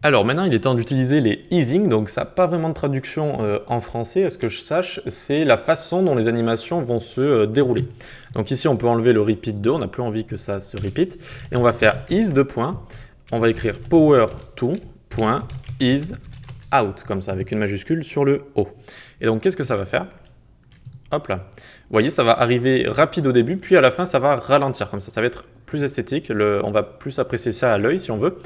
Alors maintenant, il est temps d'utiliser les easing, donc ça n'a pas vraiment de traduction en français, à ce que je sache, c'est la façon dont les animations vont se dérouler. Donc ici, on peut enlever le repeat 2, on n'a plus envie que ça se repeat, et on va faire is de point, on va écrire power2.is out, comme ça, avec une majuscule sur le O. Et donc, qu'est-ce que ça va faire? Hop là. Vous voyez, ça va arriver rapide au début, puis à la fin, ça va ralentir. Comme ça va être plus esthétique. On va plus apprécier ça à l'œil, si on veut.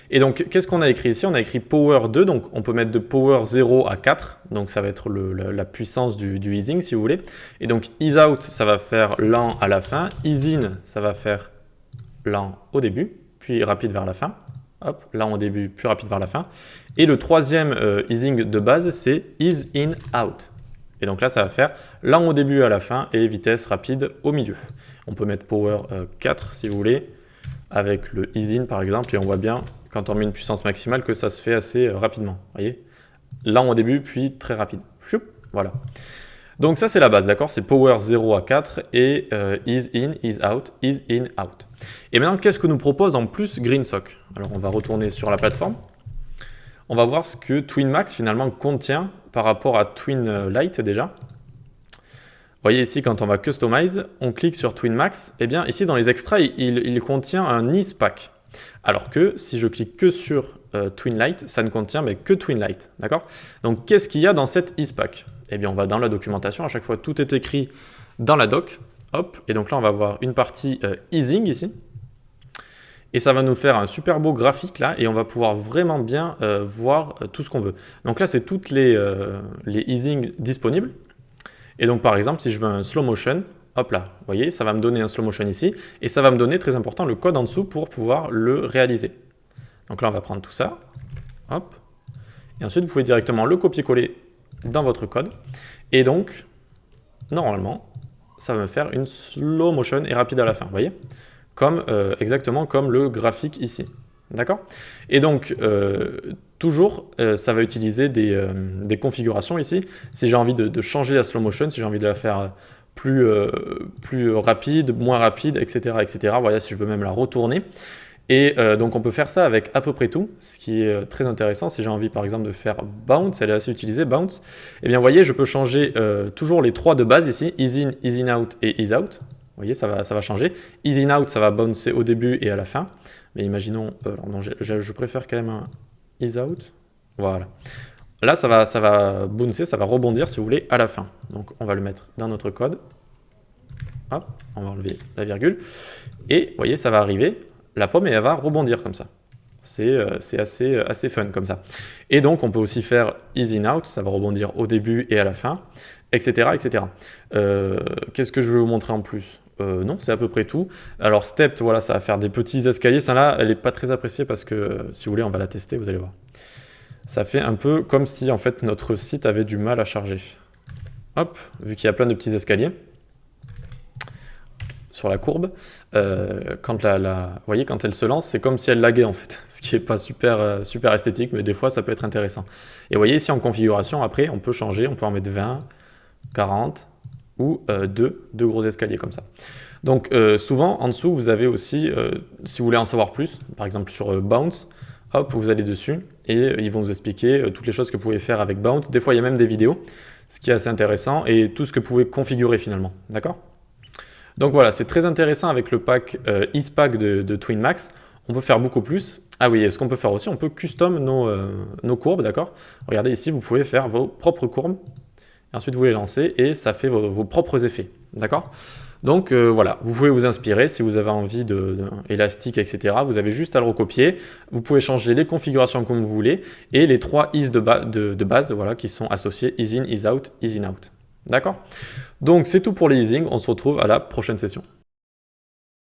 Et donc, qu'est-ce qu'on a écrit ici? On a écrit power 2, donc on peut mettre de power 0 à 4. Donc, ça va être la puissance du easing, si vous voulez. Et donc, ease out, ça va faire lent à la fin. Ease in, ça va faire lent au début, puis rapide vers la fin. Hop, lent au début, puis rapide vers la fin. Et le troisième easing de base, c'est ease in out. Et donc là, ça va faire lent au début à la fin et vitesse rapide au milieu. On peut mettre power 4 si vous voulez, avec le ease in par exemple, et on voit bien quand on met une puissance maximale que ça se fait assez rapidement. Vous voyez, lent au début, puis très rapide. Choup, voilà. Donc ça, c'est la base, d'accord? C'est power 0 à 4 et ease in, ease out, ease in, out. Et maintenant, qu'est-ce que nous propose en plus GreenSock? Alors, on va retourner sur la plateforme. On va voir ce que TwinMax finalement contient par rapport à TwinLite déjà. Vous voyez ici, quand on va Customize, on clique sur TwinMax. Et bien ici, dans les extras, il contient un Ease Pack. Alors que si je clique que sur TwinLite, ça ne contient mais que TwinLite. D'accord? Donc, qu'est-ce qu'il y a dans cette Ease Pack? Eh bien, on va dans la documentation. À chaque fois, tout est écrit dans la doc. Hop. Et donc là, on va voir une partie Easing ici. Et ça va nous faire un super beau graphique là, et on va pouvoir vraiment bien voir tout ce qu'on veut. Donc là, c'est toutes les easing disponibles. Et donc par exemple, si je veux un slow motion, hop là, vous voyez, ça va me donner un slow motion ici, et ça va me donner, très important, le code en dessous pour pouvoir le réaliser. Donc là, on va prendre tout ça, hop, et ensuite, vous pouvez directement le copier-coller dans votre code. Et donc, normalement, ça va me faire une slow motion et rapide à la fin, vous voyez, exactement comme le graphique ici. D'accord? Et donc, toujours, ça va utiliser des configurations ici. Si j'ai envie de changer la slow motion, si j'ai envie de la faire plus rapide, moins rapide, etc., etc. Voilà, si je veux même la retourner. Et donc, on peut faire ça avec à peu près tout, ce qui est très intéressant. Si j'ai envie, par exemple, de faire bounce, elle est assez utilisée, bounce. Eh bien, vous voyez, je peux changer toujours les trois de base ici, ease in, out et ease out. Vous voyez, ça va changer. Ease in, out, ça va bouncer au début et à la fin. Mais imaginons, non, je préfère quand même un ease out. Voilà. Là, ça va bouncer, ça va rebondir, si vous voulez, à la fin. Donc, on va le mettre dans notre code. Hop, on va enlever la virgule. Et, vous voyez, ça va arriver. La pomme, elle va rebondir comme ça. C'est assez fun comme ça. Et donc, on peut aussi faire ease in, out. Ça va rebondir au début et à la fin, etc., etc. Qu'est-ce que je vais vous montrer en plus? Non, c'est à peu près tout. Alors Stepped, voilà, ça va faire des petits escaliers. Celle-là, elle n'est pas très appréciée parce que, si vous voulez, on va la tester, vous allez voir. Ça fait un peu comme si, en fait, notre site avait du mal à charger. Hop, vu qu'il y a plein de petits escaliers sur la courbe, quand vous voyez, quand elle se lance, c'est comme si elle laguait, en fait. Ce qui n'est pas super esthétique, mais des fois, ça peut être intéressant. Et vous voyez, ici, en configuration, après, on peut changer, on peut en mettre 20, 40... ou deux gros escaliers comme ça. Donc souvent en dessous vous avez aussi, si vous voulez en savoir plus, par exemple sur Bounce, hop, vous allez dessus et ils vont vous expliquer toutes les choses que vous pouvez faire avec Bounce. Des fois il y a même des vidéos, ce qui est assez intéressant, et tout ce que vous pouvez configurer finalement, d'accord? Donc voilà, c'est très intéressant avec le pack Ease Pack de TwinMax. On peut faire beaucoup plus. Ah oui, et ce qu'on peut faire aussi, on peut custom nos courbes, d'accord? Regardez ici, vous pouvez faire vos propres courbes. Et ensuite, vous les lancez et ça fait vos propres effets. D'accord? Donc voilà, vous pouvez vous inspirer si vous avez envie d'élastique, etc. Vous avez juste à le recopier. Vous pouvez changer les configurations comme vous voulez et les trois ease de base voilà, qui sont associés, ease in, ease out, ease in out. D'accord? Donc c'est tout pour les easing. On se retrouve à la prochaine session.